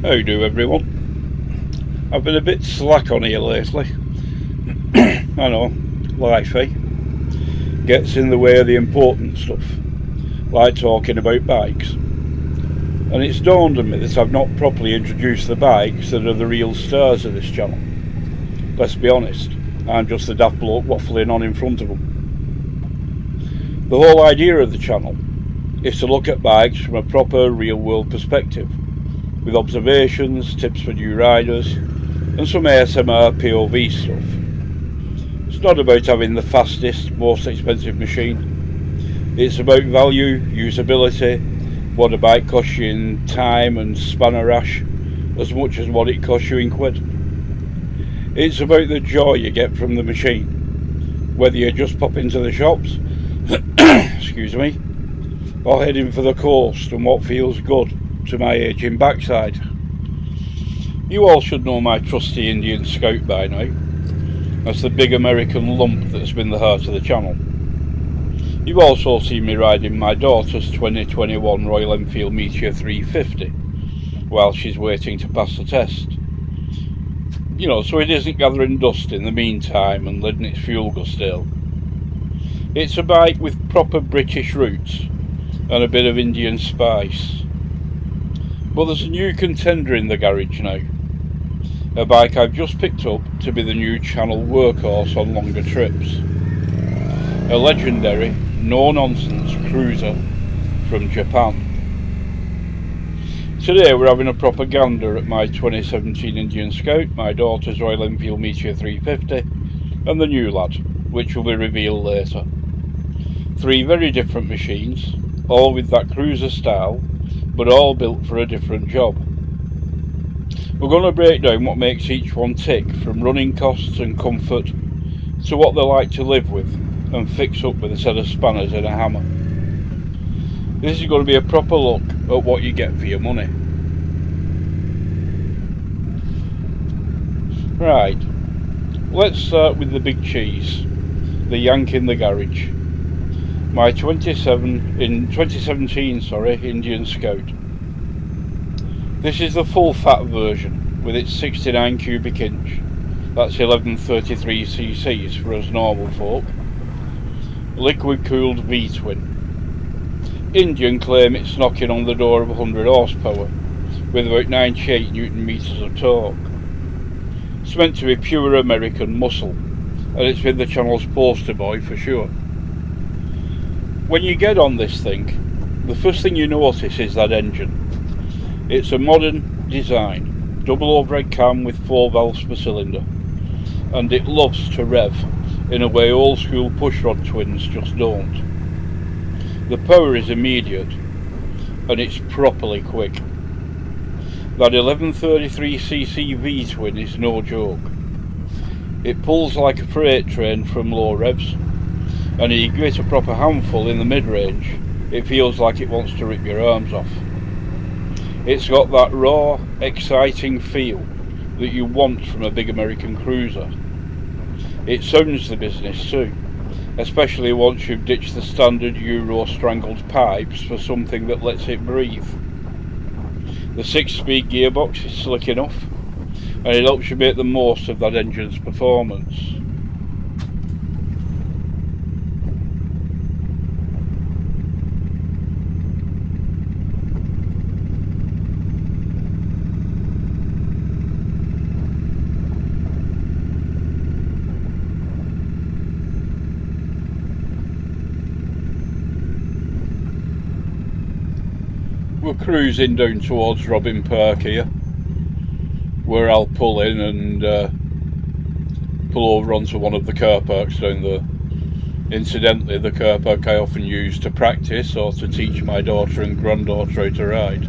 How do everyone? I've been a bit slack on here lately. I know, life, eh? Gets in the way of the important stuff, like talking about bikes. And it's dawned on me that I've not properly introduced the bikes that are the real stars of this channel. Let's be honest, I'm just the daft bloke waffling on in front of them. The whole idea of the channel is to look at bikes from a proper real world perspective, with observations, tips for new riders, and some ASMR POV stuff. It's not about having the fastest, most expensive machine. It's about value, usability, what a bike costs you in time and spanner ash, as much as what it costs you in quid. It's about the joy you get from the machine, whether you just pop into the shops, excuse me, or heading for the coast and what feels good to my aging backside. You all should know my trusty Indian Scout by now. That's the big American lump that's been the heart of the channel. You've also seen me riding my daughter's 2021 Royal Enfield Meteor 350 while she's waiting to pass the test. You know, so it isn't gathering dust in the meantime and letting its fuel go stale. It's a bike with proper British roots and a bit of Indian spice. But there's a new contender in the garage now. A bike I've just picked up to be the new channel workhorse on longer trips. A legendary, no-nonsense cruiser from Japan. Today we're having a proper gander at my 2017 Indian Scout, my daughter's Royal Enfield Meteor 350, and the new lad, which will be revealed later. Three very different machines, all with that cruiser style, but all built for a different job. We're going to break down what makes each one tick, from running costs and comfort to what they like to live with and fix up with a set of spanners and a hammer. This is going to be a proper look at what you get for your money. Right, let's start with the big cheese, the Yank in the garage. My 2017 Indian Scout. This is the full fat version with its 69 cubic inch. That's 1133 cc's for us normal folk. Liquid cooled V-twin. Indian claim it's knocking on the door of 100 horsepower with about 98 newton meters of torque. It's meant to be pure American muscle, and it's been the channel's poster boy for sure. When you get on this thing, the first thing you notice is that engine. It's a modern design, double overhead cam with 4 valves per cylinder, and it loves to rev in a way old school pushrod twins just don't. The power is immediate, and it's properly quick. That 1133cc V-twin is no joke. It pulls like a freight train from low revs, and if you give it a proper handful in the mid-range, it feels like it wants to rip your arms off. It's got that raw, exciting feel that you want from a big American cruiser. It sounds the business too, especially once you've ditched the standard Euro strangled pipes for something that lets it breathe. The 6-speed gearbox is slick enough, and it helps you make the most of that engine's performance. We're cruising down towards Robin Park here, where I'll pull in and pull over onto one of the car parks down there. Incidentally, the car park I often use to practice or to teach my daughter and granddaughter how to ride.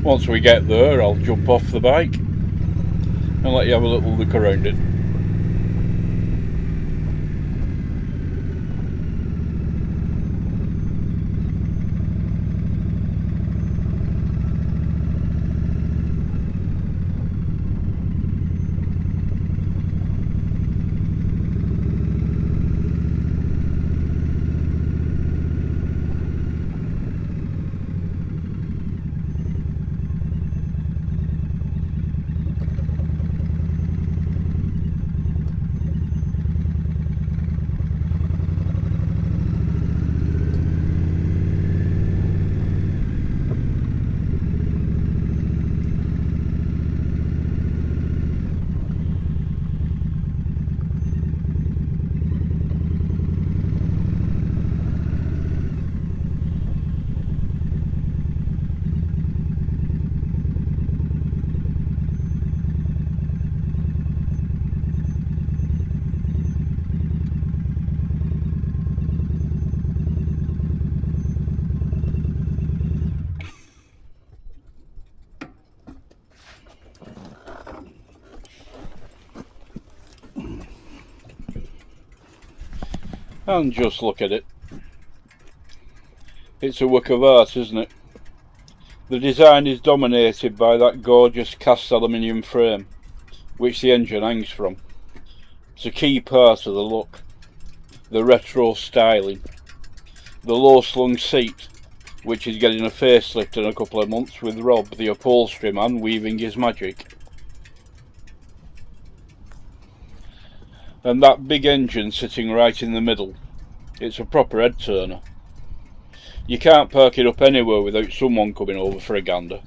Once we get there, I'll jump off the bike and let you have a little look around it. And just look at it. It's a work of art, isn't it? The design is dominated by that gorgeous cast aluminium frame, which the engine hangs from. It's a key part of the look. The retro styling. The low-slung seat, which is getting a facelift in a couple of months with Rob, the upholstery man, weaving his magic. And that big engine sitting right in the middle. It's a proper head turner. You can't park it up anywhere without someone coming over for a gander.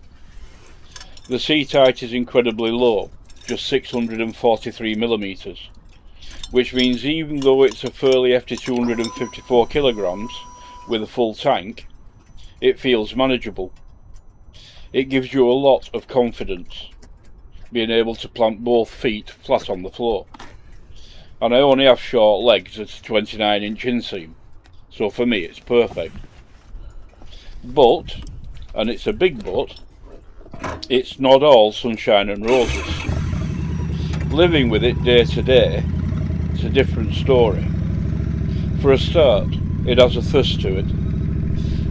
The seat height is incredibly low, just 643mm, which means even though it's a fairly hefty 254 kilograms with a full tank, it feels manageable. It gives you a lot of confidence, being able to plant both feet flat on the floor. And I only have short legs at a 29-inch inseam, so for me it's perfect. But, and it's a big but, it's not all sunshine and roses. Living with it day to day, it's a different story. For a start, it has a thirst to it.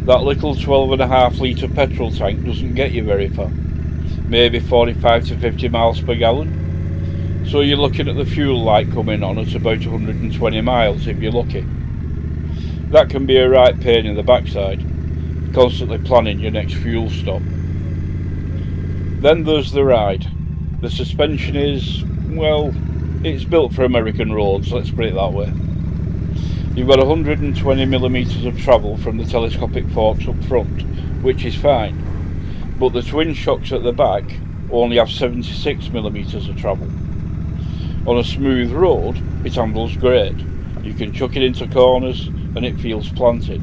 That little 12.5 litre petrol tank doesn't get you very far, maybe 45 to 50 miles per gallon. So you're looking at the fuel light coming on at about 120 miles if you're lucky. That can be a right pain in the backside, constantly planning your next fuel stop. Then there's the ride. The suspension is, well, it's built for American roads, let's put it that way. You've got 120mm of travel from the telescopic forks up front, which is fine, but the twin shocks at the back only have 76mm of travel. On a smooth road, it handles great. You can chuck it into corners and it feels planted.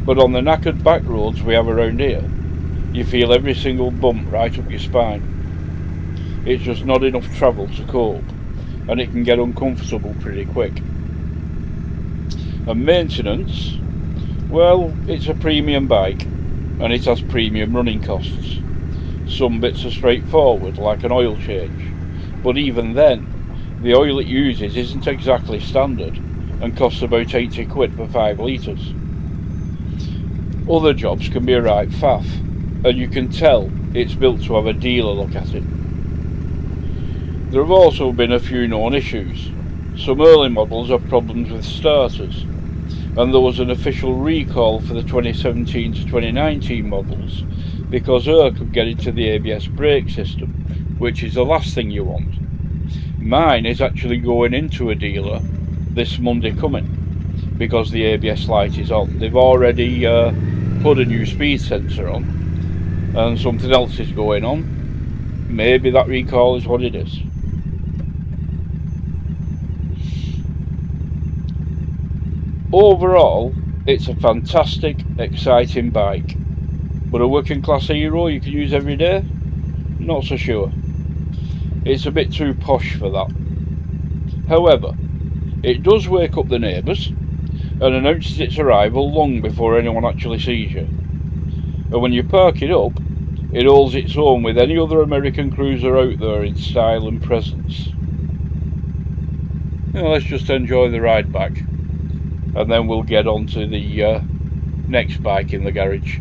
But on the knackered back roads we have around here, you feel every single bump right up your spine. It's just not enough travel to cope, and it can get uncomfortable pretty quick. And maintenance, well, it's a premium bike, and it has premium running costs. Some bits are straightforward, like an oil change, but even then, the oil it uses isn't exactly standard, and costs about 80 quid for 5 litres. Other jobs can be a right faff, and you can tell it's built to have a dealer look at it. There have also been a few known issues. Some early models have problems with starters, and there was an official recall for the 2017 to 2019 models because air could get into the ABS brake system, which is the last thing you want. Mine is actually going into a dealer this Monday coming because the ABS light is on. They've already put a new speed sensor on, and something else is going on. Maybe that recall is what it is. Overall, it's a fantastic, exciting bike, but a working class hero you can use every day? Not so sure. It's a bit too posh for that. However, it does wake up the neighbours and announces its arrival long before anyone actually sees you. And when you park it up, it holds its own with any other American cruiser out there in style and presence. Now let's just enjoy the ride back, and then we'll get on to the next bike in the garage.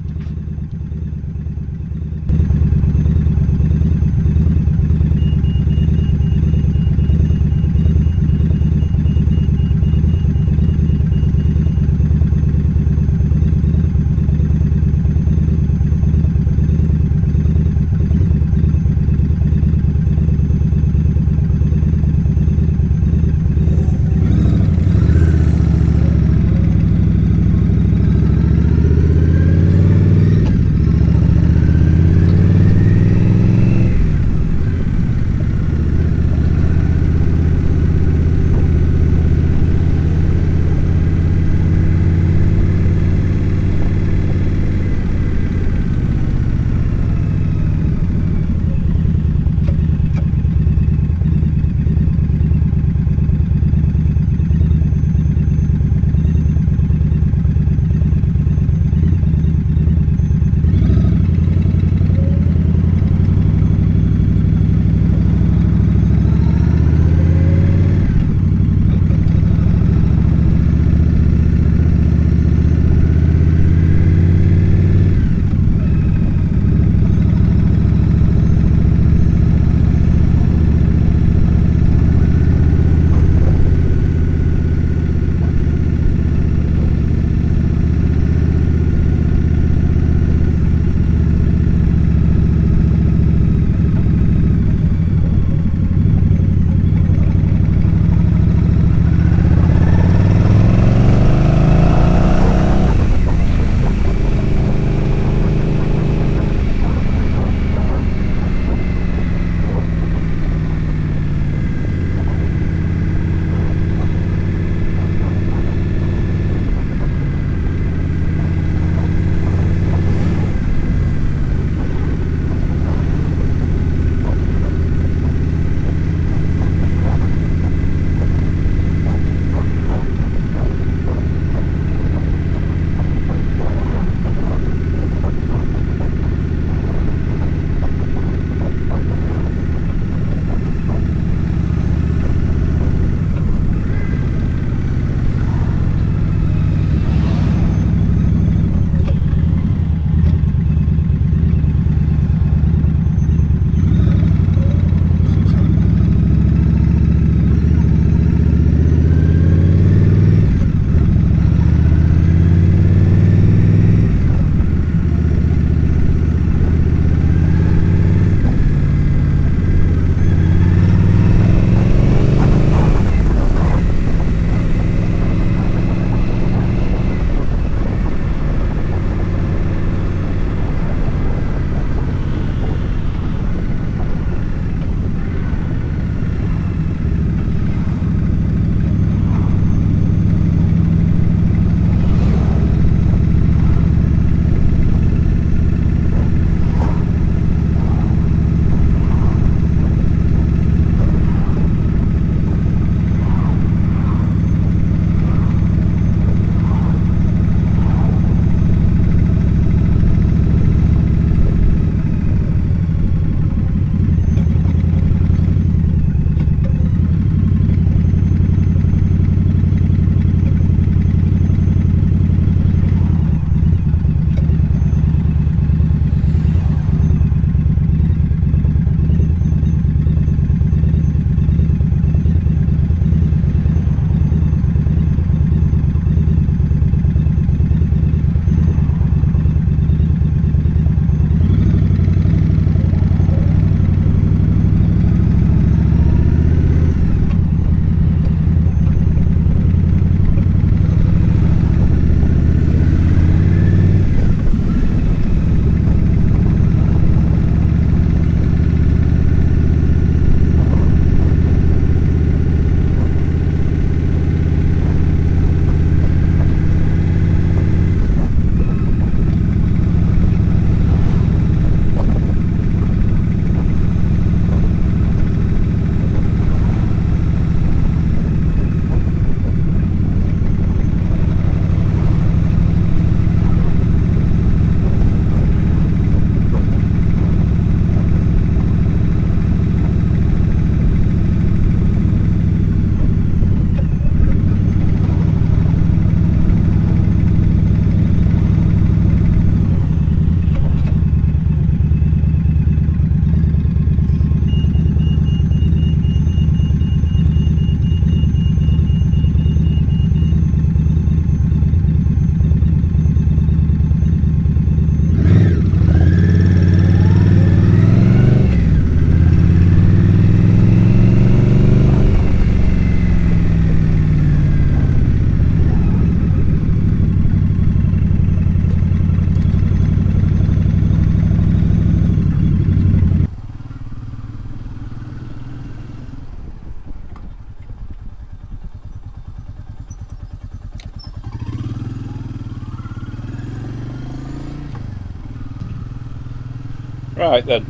Right then,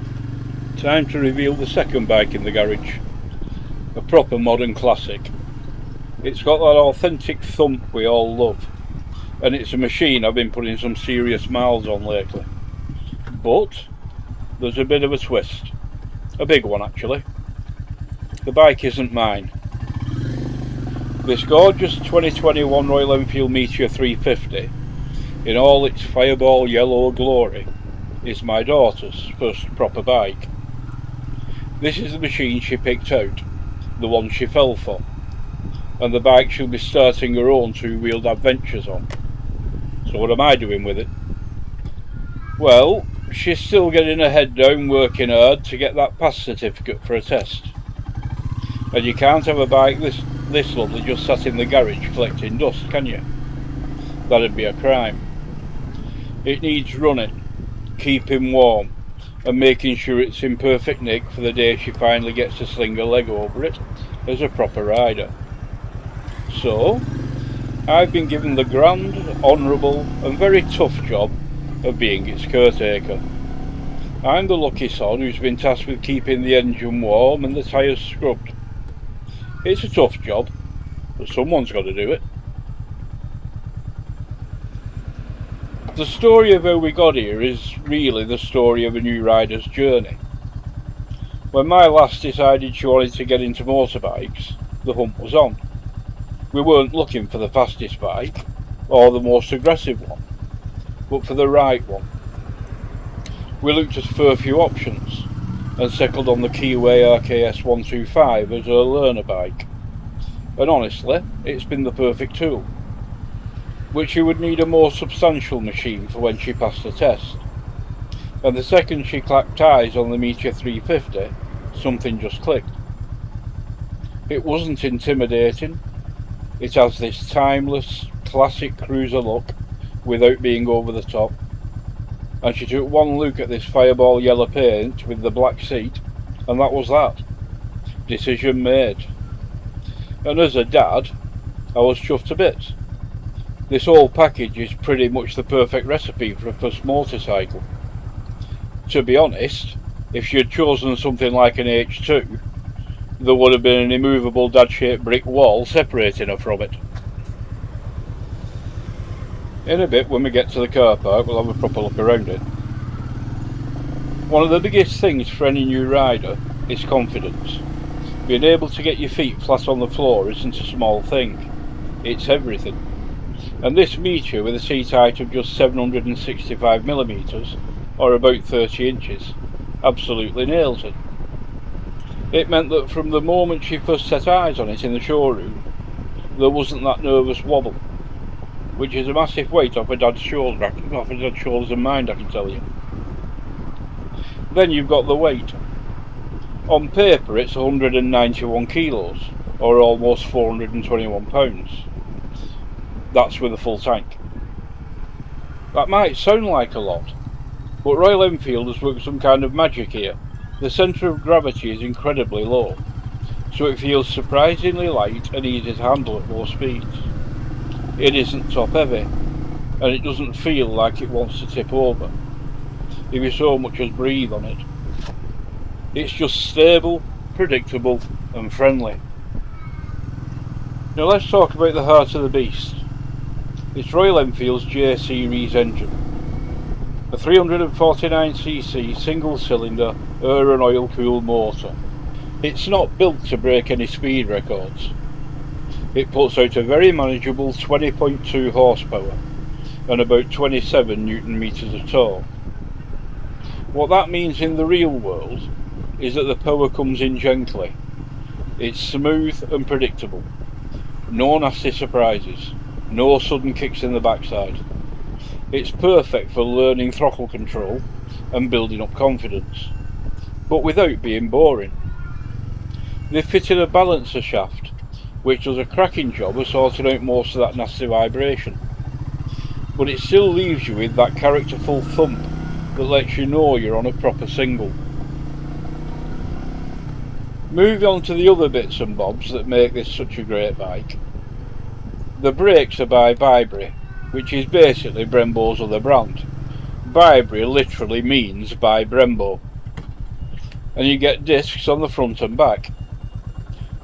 time to reveal the second bike in the garage. A proper modern classic. It's got that authentic thump we all love, and it's a machine I've been putting some serious miles on lately. But there's a bit of a twist. A big one actually. The bike isn't mine. This gorgeous 2021 Royal Enfield Meteor 350, in all its fireball yellow glory, is my daughter's first proper bike. This is the machine she picked out, the one she fell for, and the bike she'll be starting her own two-wheeled adventures on. So what am I doing with it? Well, she's still getting her head down, working hard to get that pass certificate for a test. And you can't have a bike this lovely just sat in the garage collecting dust, can you? That'd be a crime. It needs running, keeping warm, and making sure it's in perfect nick for the day she finally gets to sling her leg over it as a proper rider. So, I've been given the grand, honourable and very tough job of being its caretaker. I'm the lucky son who's been tasked with keeping the engine warm and the tyres scrubbed. It's a tough job, but someone's got to do it. The story of how we got here is really the story of a new rider's journey. When my lass decided she wanted to get into motorbikes, the hunt was on. We weren't looking for the fastest bike, or the most aggressive one, but for the right one. We looked at a few options, and settled on the Keyway RKS 125 as her learner bike. And honestly, it's been the perfect tool, which she would need a more substantial machine for when she passed the test. And the second she clapped eyes on the Meteor 350, something just clicked. It wasn't intimidating. It has this timeless, classic cruiser look without being over the top. And she took one look at this fireball yellow paint with the black seat, and that was that. Decision made. And as a dad, I was chuffed to bits. This whole package is pretty much the perfect recipe for a first motorcycle. To be honest, if she had chosen something like an H2, there would have been an immovable dad-shaped brick wall separating her from it. In a bit, when we get to the car park, we'll have a proper look around it. One of the biggest things for any new rider is confidence. Being able to get your feet flat on the floor isn't a small thing. It's everything. And this Meteor, with a seat height of just 765mm, or about 30 inches, absolutely nails it. It meant that from the moment she first set eyes on it in the showroom, there wasn't that nervous wobble, which is a massive weight off a dad's shoulders and mind, I can tell you. Then you've got the weight. On paper it's 191 kilos, or almost 421 pounds. That's with a full tank. That might sound like a lot, but Royal Enfield has worked some kind of magic here. The centre of gravity is incredibly low, so it feels surprisingly light and easy to handle at low speeds. It isn't top heavy, and it doesn't feel like it wants to tip over, if you so much as breathe on it. It's just stable, predictable and friendly. Now let's talk about the heart of the beast. It's Royal Enfield's J Series engine. A 349cc single-cylinder air and oil-cooled motor. It's not built to break any speed records. It puts out a very manageable 20.2 horsepower and about 27 newton meters of torque. What that means in the real world is that the power comes in gently. It's smooth and predictable. No nasty surprises. No sudden kicks in the backside. It's perfect for learning throttle control and building up confidence, but without being boring. They've fitted a balancer shaft, which does a cracking job of sorting out most of that nasty vibration, but it still leaves you with that characterful thump that lets you know you're on a proper single. Moving on to the other bits and bobs that make this such a great bike. The brakes are by Vibri, which is basically Brembo's other brand, Bibri literally means by Brembo, and you get discs on the front and back.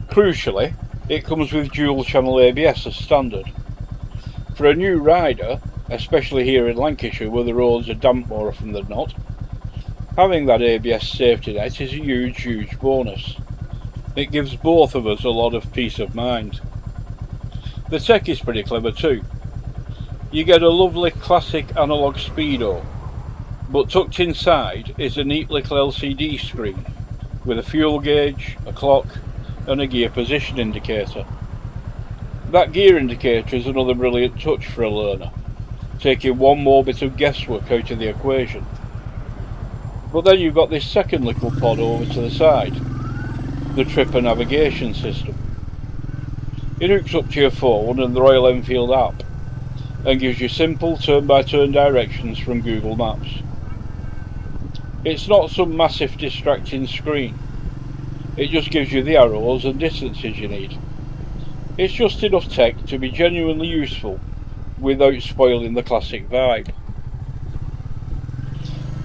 Crucially, it comes with dual channel ABS as standard. For a new rider, especially here in Lancashire where the roads are damp more often than not, having that ABS safety net is a huge bonus. It gives both of us a lot of peace of mind. The tech is pretty clever too. You get a lovely classic analogue speedo, but tucked inside is a neat little LCD screen with a fuel gauge, a clock and a gear position indicator. That gear indicator is another brilliant touch for a learner, taking one more bit of guesswork out of the equation. But then you've got this second little pod over to the side, the tripper navigation system. It hooks up to your phone and the Royal Enfield app and gives you simple turn-by-turn directions from Google Maps. It's not some massive distracting screen. It just gives you the arrows and distances you need. It's just enough tech to be genuinely useful without spoiling the classic vibe.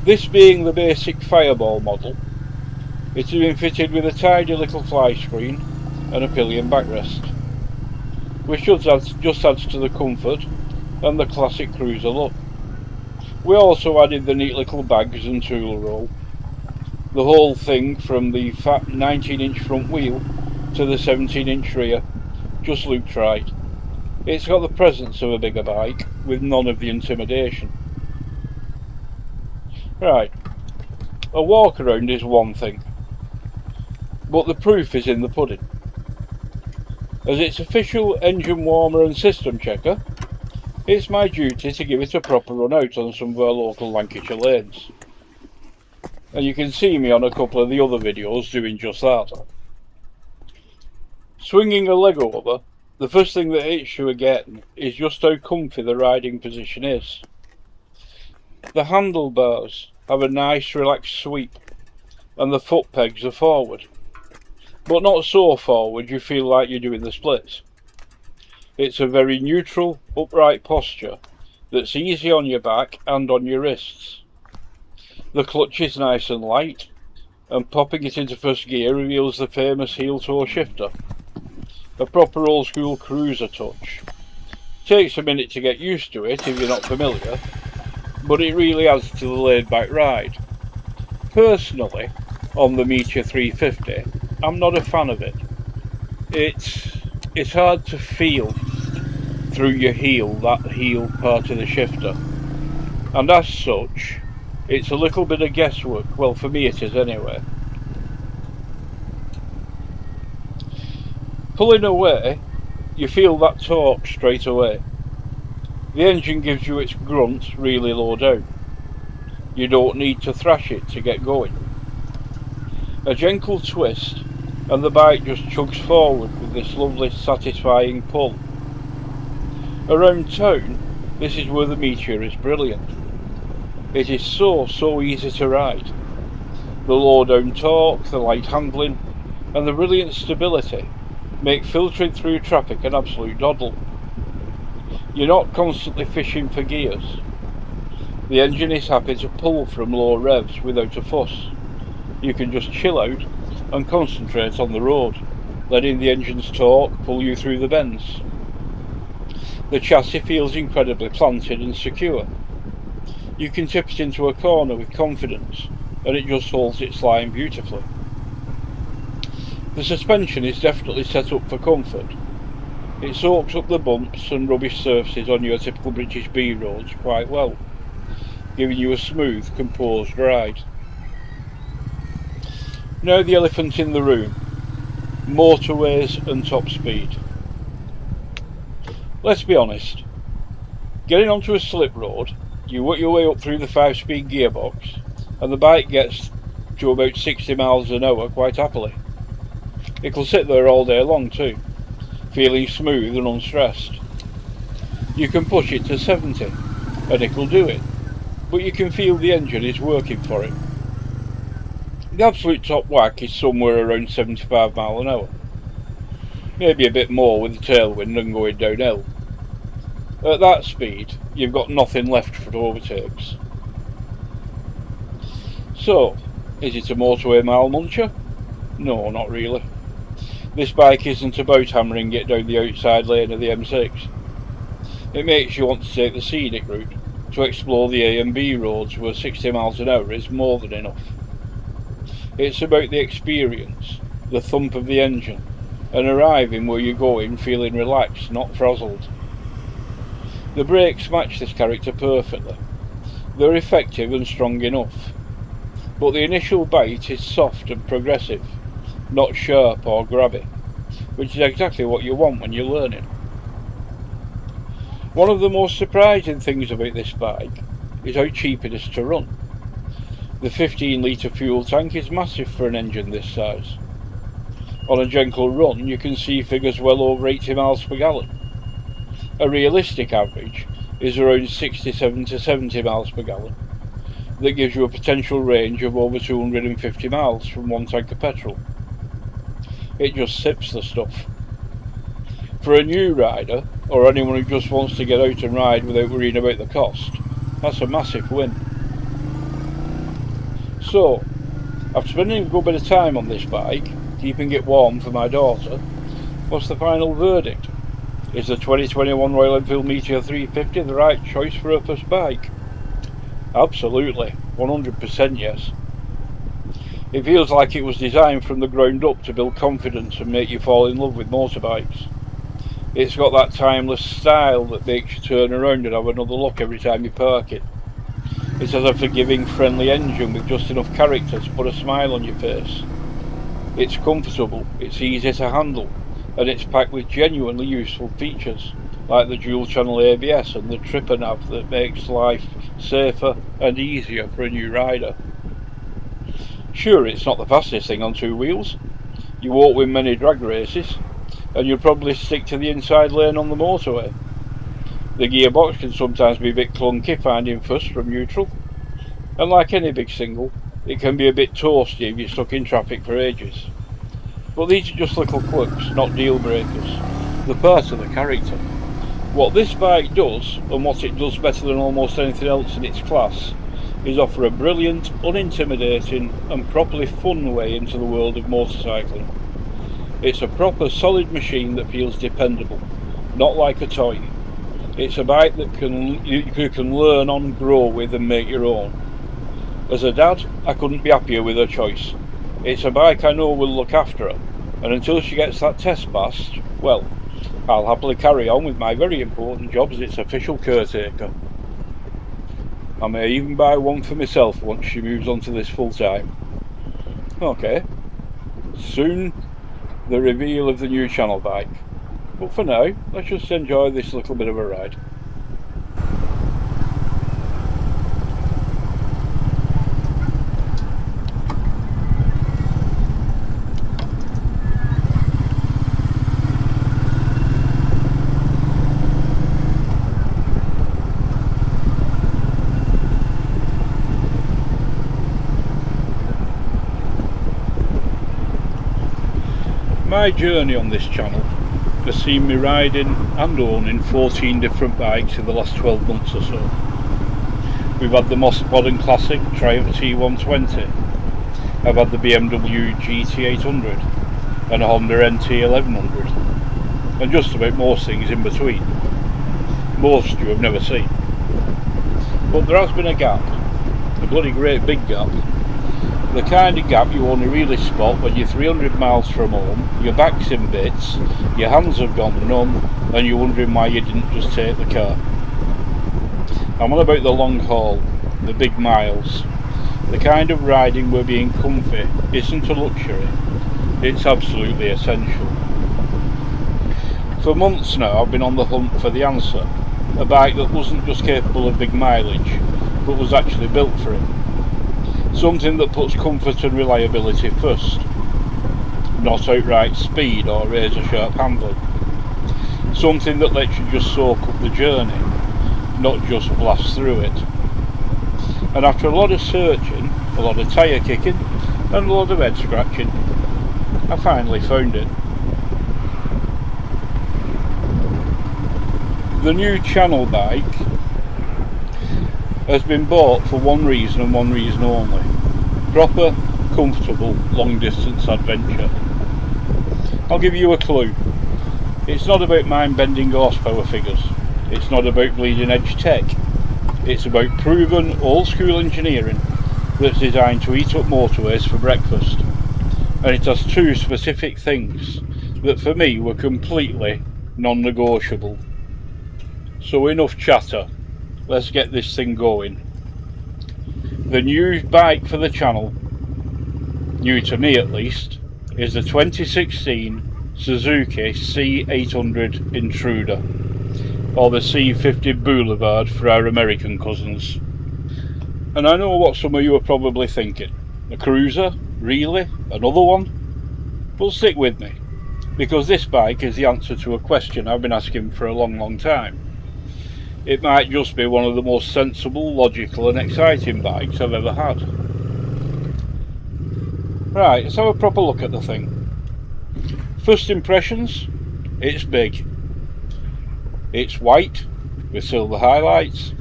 This being the basic Fireball model, it has been fitted with a tidy little fly screen and a pillion backrest, which just adds to the comfort and the classic cruiser look. We also added the neat little bags and tool roll. The whole thing, from the fat 19-inch front wheel to the 17-inch rear, just looked right. It's got the presence of a bigger bike with none of the intimidation. Right, a walk around is one thing, but the proof is in the pudding. As its official engine warmer and system checker, it's my duty to give it a proper run out on some of our local Lancashire lanes. And you can see me on a couple of the other videos doing just that. Swinging a leg over, the first thing that hits you again is just how comfy the riding position is. The handlebars have a nice relaxed sweep and the foot pegs are forward, but not so forward you feel like you're doing the splits. It's a very neutral, upright posture that's easy on your back and on your wrists. The clutch is nice and light, and popping it into first gear reveals the famous heel-toe shifter. A proper old school cruiser touch. Takes a minute to get used to it if you're not familiar, but it really adds to the laid back ride. Personally, on the Meteor 350, I'm not a fan of it. It's hard to feel through your heel, that heel part of the shifter, and as such it's a little bit of guesswork. Well, for me it is anyway. Pulling away, you feel that torque straight away. The engine gives you its grunt really low down. You don't need to thrash it to get going. A gentle twist and the bike just chugs forward with this lovely satisfying pull. Around town, this is where the Meteor is brilliant. It is so easy to ride. The low down torque, the light handling and the brilliant stability make filtering through traffic an absolute doddle. You're not constantly fishing for gears. The engine is happy to pull from low revs without a fuss. You can just chill out and concentrate on the road, letting the engine's torque pull you through the bends. The chassis feels incredibly planted and secure. You can tip it into a corner with confidence and it just holds its line beautifully. The suspension is definitely set up for comfort. It soaks up the bumps and rubbish surfaces on your typical British B roads quite well, giving you a smooth, composed ride. Now the elephant in the room, motorways and top speed. Let's be honest, getting onto a slip road, you work your way up through the 5-speed gearbox and the bike gets to about 60 miles an hour quite happily. It'll sit there all day long too, feeling smooth and unstressed. You can push it to 70 and it'll do it, but you can feel the engine is working for it. The absolute top whack is somewhere around 75 miles an hour. Maybe a bit more with the tailwind and going downhill. At that speed, you've got nothing left for overtakes. So, is it a motorway mile muncher? No, not really. This bike isn't about hammering it down the outside lane of the M6. It makes you want to take the scenic route, to explore the A and B roads where 60 miles an hour is more than enough. It's about the experience, the thump of the engine, and arriving where you're going feeling relaxed, not frazzled. The brakes match this character perfectly. They're effective and strong enough. But the initial bite is soft and progressive, not sharp or grabby, which is exactly what you want when you're learning. One of the most surprising things about this bike is how cheap it is to run. The 15-litre fuel tank is massive for an engine this size. On a gentle run you can see figures well over 80 miles per gallon. A realistic average is around 67 to 70 miles per gallon. That gives you a potential range of over 250 miles from one tank of petrol. It just sips the stuff. For a new rider, or anyone who just wants to get out and ride without worrying about the cost, that's a massive win. So, after spending a good bit of time on this bike, keeping it warm for my daughter, what's the final verdict? Is the 2021 Royal Enfield Meteor 350 the right choice for her first bike? Absolutely, 100% yes. It feels like it was designed from the ground up to build confidence and make you fall in love with motorbikes. It's got that timeless style that makes you turn around and have another look every time you park it. It has a forgiving, friendly engine with just enough character to put a smile on your face. It's comfortable, it's easy to handle, and it's packed with genuinely useful features, like the dual channel ABS and the tripper nav that makes life safer and easier for a new rider. Sure, it's not the fastest thing on two wheels. You won't win many drag races, and you'll probably stick to the inside lane on the motorway. The gearbox can sometimes be a bit clunky finding first from neutral, and like any big single, it can be a bit toasty if you're stuck in traffic for ages. But these are just little quirks, not deal breakers. They're part of the character. What this bike does, and what it does better than almost anything else in its class, is offer a brilliant, unintimidating and properly fun way into the world of motorcycling. It's a proper solid machine that feels dependable, not like a toy. It's a bike that you can learn on, grow with and make your own. As a dad, I couldn't be happier with her choice. It's a bike I know will look after her, and until she gets that test passed, well, I'll happily carry on with my very important job as its official caretaker. I may even buy one for myself once she moves on to this full time. Okay, soon the reveal of the new channel bike, but for now let's just enjoy this little bit of a ride. My journey on this channel has seen me riding and owning 14 different bikes in the last 12 months or so. We've had the modern classic Triumph T120, I've had the BMW GT800 and a Honda NT1100, and just about most things in between. Most you have never seen. But there has been a gap, a bloody great big gap. The kind of gap you only really spot when you're 300 miles from home, your back's in bits, your hands have gone numb, and you're wondering why you didn't just take the car. I'm on about the long haul, the big miles, the kind of riding where being comfy isn't a luxury, it's absolutely essential. For months now I've been on the hunt for the answer, a bike that wasn't just capable of big mileage, but was actually built for it. Something that puts comfort and reliability first, not outright speed or razor sharp handling. Something that lets you just soak up the journey, not just blast through it. And after a lot of searching, a lot of tyre kicking and a lot of head scratching, I finally found it. The new channel bike has been bought for one reason and one reason only: proper, comfortable, long distance adventure. I'll give you a clue. It's not about mind-bending horsepower figures. It's not about bleeding edge tech. It's about proven old school engineering that's designed to eat up motorways for breakfast. And it has two specific things that for me were completely non-negotiable. So enough chatter, let's get this thing going. The new bike for the channel, new to me at least, is the 2016 Suzuki C800 Intruder, or the C50 Boulevard for our American cousins. And I know what some of you are probably thinking. A cruiser? Really? Another one? Well, stick with me, because this bike is the answer to a question I've been asking for a long time. It might just be one of the most sensible, logical and exciting bikes I've ever had. Right, let's have a proper look at the thing. First impressions, it's big. It's white with silver highlights,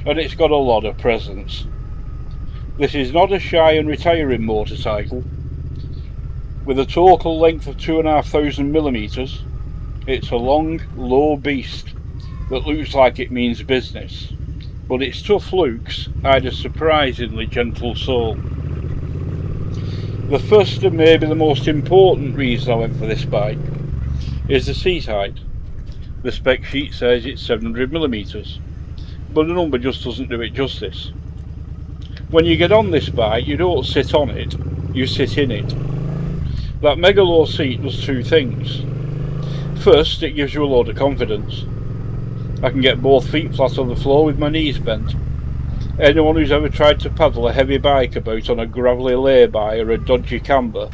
and it's got a lot of presence. This is not a shy and retiring motorcycle. With a total length of 2,500mm, it's a long, low beast that looks like it means business, but its tough looks hide a surprisingly gentle soul. The first and maybe the most important reason I went for this bike is the seat height. The spec sheet says it's 700mm, but the number just doesn't do it justice. When you get on this bike, you don't sit on it, you sit in it. That mega low seat does two things. First, it gives you a load of confidence. I can get both feet flat on the floor with my knees bent. Anyone who's ever tried to paddle a heavy bike about on a gravelly lay-by or a dodgy camber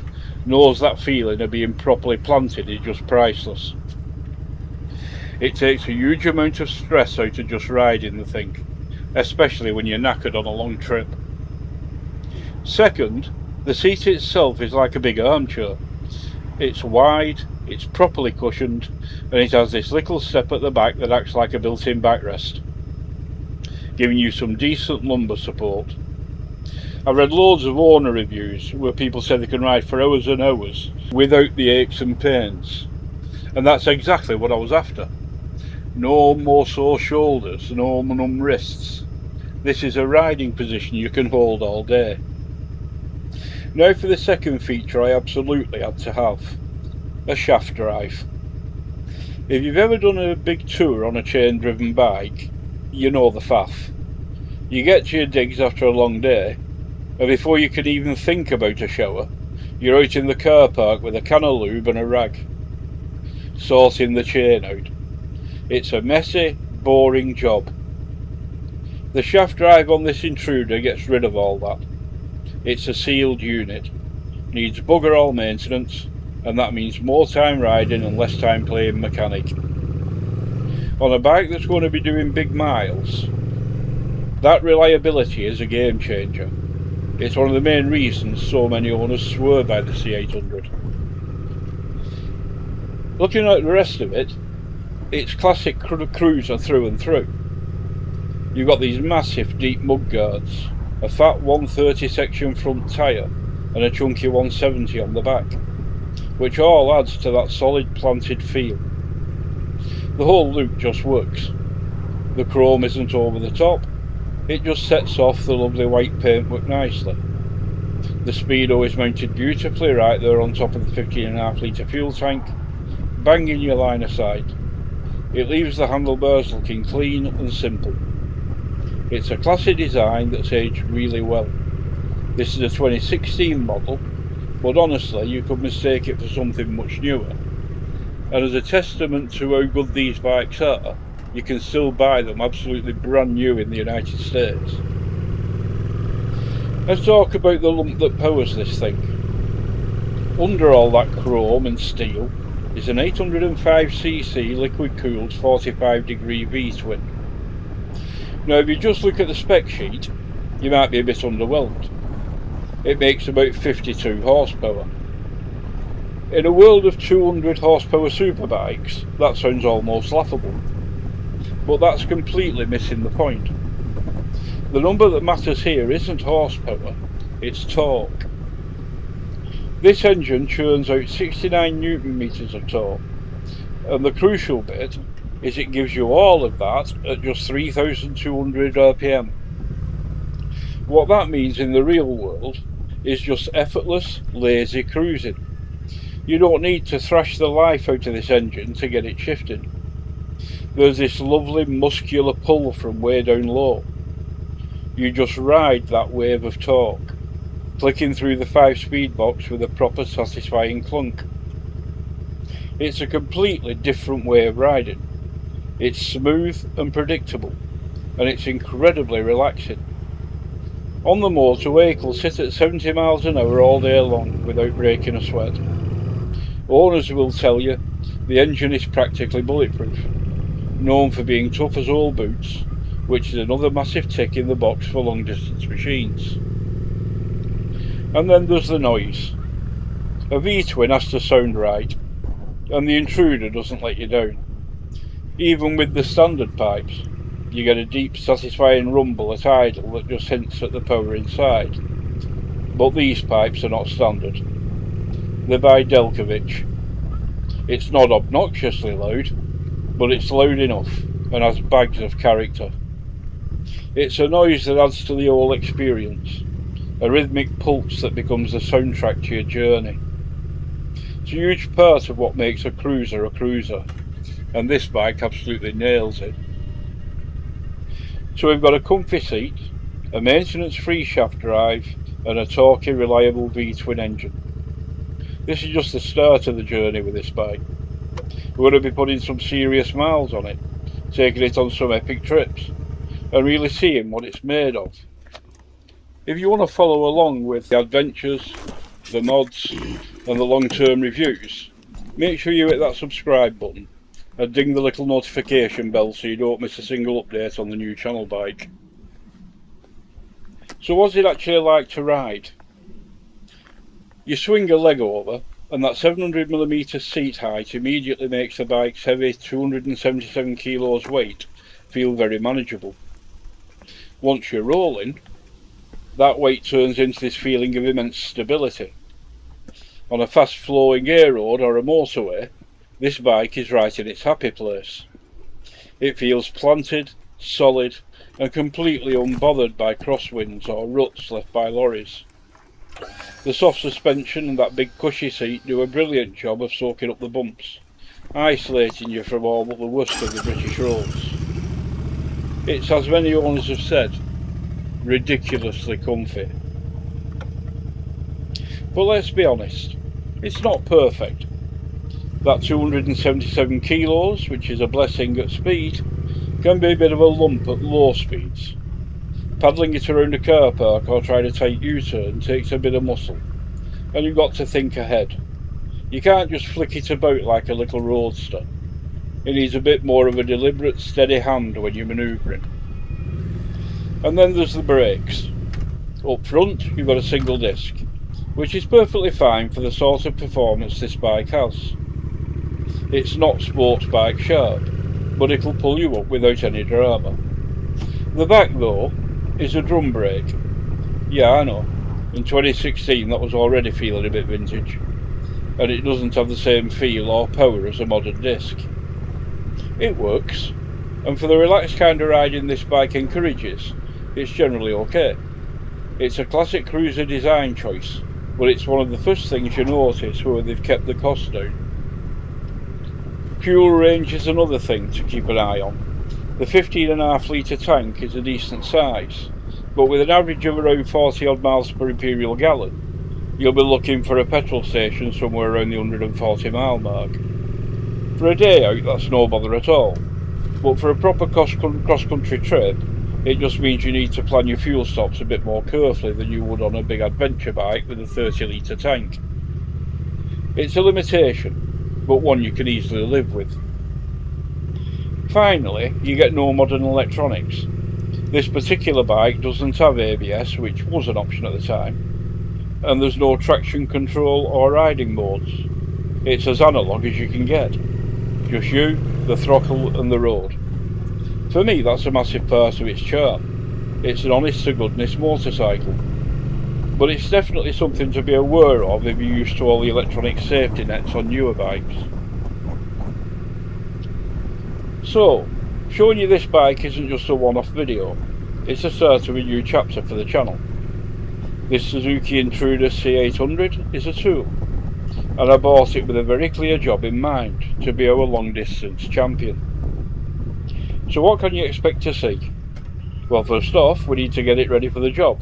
knows that feeling of being properly planted is just priceless. It takes a huge amount of stress out of just riding the thing, especially when you're knackered on a long trip. Second, the seat itself is like a big armchair. It's wide, it's properly cushioned, and it has this little step at the back that acts like a built-in backrest, giving you some decent lumbar support. I've read loads of owner reviews where people say they can ride for hours and hours without the aches and pains, and that's exactly what I was after. No more sore shoulders, no numb wrists. This is a riding position you can hold all day. Now for the second feature I absolutely had to have. A shaft drive. If you've ever done a big tour on a chain driven bike, you know the faff. You get to your digs after a long day, and before you can even think about a shower, you're out in the car park with a can of lube and a rag, sorting the chain out. It's a messy, boring job. The shaft drive on this Intruder gets rid of all that. It's a sealed unit, needs bugger all maintenance, and that means more time riding and less time playing mechanic. On a bike that's going to be doing big miles, that reliability is a game changer. It's one of the main reasons so many owners swear by the C800. Looking at the rest of it, it's classic cruiser through and through. You've got these massive deep mud guards, a fat 130 section front tyre and a chunky 170 on the back, which all adds to that solid planted feel. The whole look just works. The chrome isn't over the top, it just sets off the lovely white paintwork nicely. The speedo is mounted beautifully right there on top of the 15.5 litre fuel tank, banging your line of sight. It leaves the handlebars looking clean and simple. It's a classy design that's aged really well. This is a 2016 model, but honestly you could mistake it for something much newer. And as a testament to how good these bikes are, you can still buy them absolutely brand new in the United States. Let's talk about the lump that powers this thing. Under all that chrome and steel is an 805cc liquid cooled 45 degree V-twin. Now if you just look at the spec sheet, you might be a bit underwhelmed. It makes about 52 horsepower. In a world of 200 horsepower superbikes, that sounds almost laughable. But that's completely missing the point. The number that matters here isn't horsepower, its torque. This engine churns out 69 Newton meters of torque, and the crucial bit is it gives you all of that at just 3,200 RPM. What that means in the real world is just effortless, lazy cruising. You don't need to thrash the life out of this engine to get it shifting. There's this lovely muscular pull from way down low. You just ride that wave of torque, clicking through the 5-speed box with a proper satisfying clunk. It's a completely different way of riding. It's smooth and predictable, and it's incredibly relaxing. On the motorway, it'll sit at 70 miles an hour all day long without breaking a sweat. Owners will tell you the engine is practically bulletproof, known for being tough as old boots, which is another massive tick in the box for long distance machines. And then there's the noise. A V-twin has to sound right, and the intruder doesn't let you down. Even with the standard pipes, you get a deep satisfying rumble at idle that just hints at the power inside. But these pipes are not standard. They're by Delkovich. It's not obnoxiously loud, but it's loud enough and has bags of character. It's a noise that adds to the whole experience, a rhythmic pulse that becomes the soundtrack to your journey. It's a huge part of what makes a cruiser, and this bike absolutely nails it. So we've got a comfy seat, a maintenance-free shaft drive, and a torquey, reliable V-twin engine. This is just the start of the journey with this bike. We're going to be putting some serious miles on it, taking it on some epic trips, and really seeing what it's made of. If you want to follow along with the adventures, the mods, and the long-term reviews, make sure you hit that subscribe button and ding the little notification bell so you don't miss a single update on the new channel bike. So what's it actually like to ride? You swing a leg over and that 700mm seat height immediately makes the bike's heavy 277 kilos weight feel very manageable. Once you're rolling, that weight turns into this feeling of immense stability. On a fast flowing air road or a motorway, this bike is right in its happy place. It feels planted, solid, and completely unbothered by crosswinds or ruts left by lorries. The soft suspension and that big cushy seat do a brilliant job of soaking up the bumps, isolating you from all but the worst of the British roads. It's, as many owners have said, ridiculously comfy. But let's be honest, it's not perfect. That 277 kilos, which is a blessing at speed, can be a bit of a lump at low speeds. Paddling it around a car park or trying a tight U-turn takes a bit of muscle, and you've got to think ahead. You can't just flick it about like a little roadster. It needs a bit more of a deliberate, steady hand when you're manoeuvring. And then there's the brakes. Up front, you've got a single disc, which is perfectly fine for the sort of performance this bike has. It's not sports bike sharp, but it'll pull you up without any drama. The back though is a drum brake. Yeah, I know, in 2016 that was already feeling a bit vintage, and it doesn't have the same feel or power as a modern disc. It works, and for the relaxed kind of riding this bike encourages, it's generally okay. It's a classic cruiser design choice, but it's one of the first things you notice where they've kept the cost down. Fuel range is another thing to keep an eye on. The 15.5 litre tank is a decent size, but with an average of around 40 odd miles per imperial gallon, you'll be looking for a petrol station somewhere around the 140 mile mark. For a day out, that's no bother at all, but for a proper cross-country trip, it just means you need to plan your fuel stops a bit more carefully than you would on a big adventure bike with a 30 litre tank. It's a limitation, but one you can easily live with. Finally, you get no modern electronics. This particular bike doesn't have ABS, which was an option at the time, and there's no traction control or riding modes. It's as analog as you can get. Just you, the throttle and the road. For me, that's a massive part of its charm. It's an honest to goodness motorcycle. but it's definitely something to be aware of if you're used to all the electronic safety nets on newer bikes. So, showing you this bike isn't just a one-off video, it's the start of a new chapter for the channel. This Suzuki Intruder C800 is a tool, and I bought it with a very clear job in mind, to be our long distance champion. So what can you expect to see? Well, first off, we need to get it ready for the job.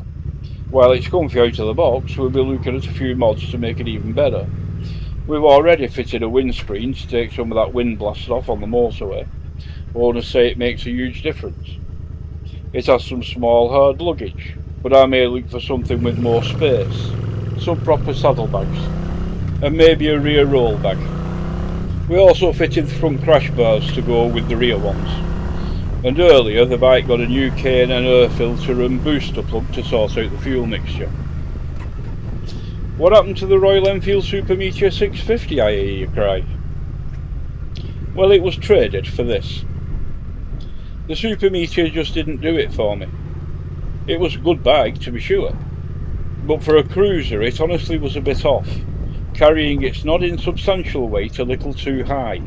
While it's comfy out of the box, we'll be looking at a few mods to make it even better. We've already fitted a windscreen to take some of that wind blast off on the motorway. Owners say it makes a huge difference. It has some small hard luggage, but I may look for something with more space, some proper saddlebags, and maybe a rear roll bag. We also fitted the front crash bars to go with the rear ones. And earlier the bike got a new K&N air filter and booster plug to sort out the fuel mixture. What happened to the Royal Enfield Super Meteor 650, I hear you cry? Well, it was traded for this. The Super Meteor just didn't do it for me. It was a good bike to be sure, but for a cruiser it honestly was a bit off, carrying its not insubstantial weight a little too high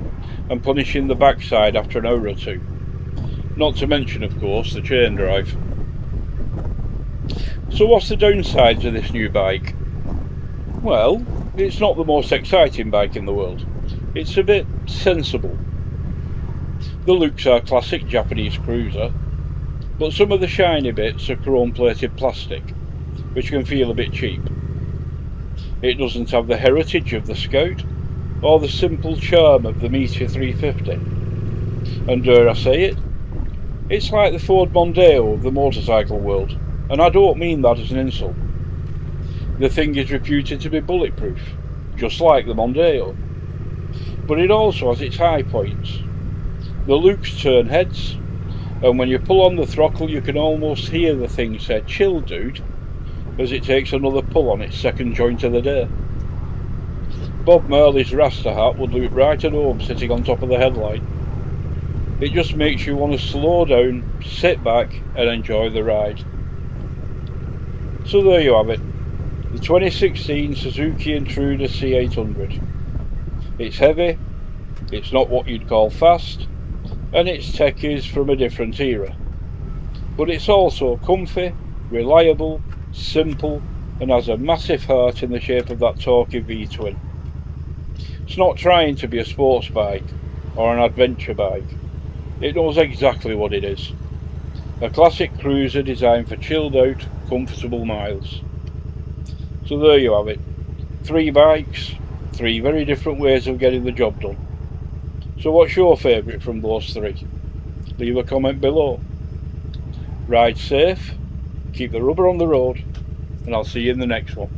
and punishing the backside after an hour or two. Not to mention, of course, the chain drive. So what's the downsides of this new bike? Well, it's not the most exciting bike in the world. It's a bit sensible. The looks are classic Japanese cruiser, but some of the shiny bits are chrome-plated plastic, which can feel a bit cheap. It doesn't have the heritage of the Scout, or the simple charm of the Meteor 350. And dare I say it, it's like the Ford Mondeo of the motorcycle world, and I don't mean that as an insult. The thing is reputed to be bulletproof, just like the Mondeo. But it also has its high points. The looks turn heads, and when you pull on the throttle you can almost hear the thing say "chill dude" as it takes another pull on its second joint of the day. Bob Marley's Rasta hat would look right at home sitting on top of the headlight. It just makes you want to slow down, sit back and enjoy the ride. So there you have it, the 2016 Suzuki Intruder C800. It's heavy, it's not what you'd call fast, and its tech is from a different era. But it's also comfy, reliable, simple, and has a massive heart in the shape of that torquey V-twin. It's not trying to be a sports bike or an adventure bike. It knows exactly what it is. A classic cruiser designed for chilled out, comfortable miles. So there you have it. 3 bikes, 3 very different ways of getting the job done. So what's your favourite from those 3? Leave a comment below. Ride safe, keep the rubber on the road, and I'll see you in the next one.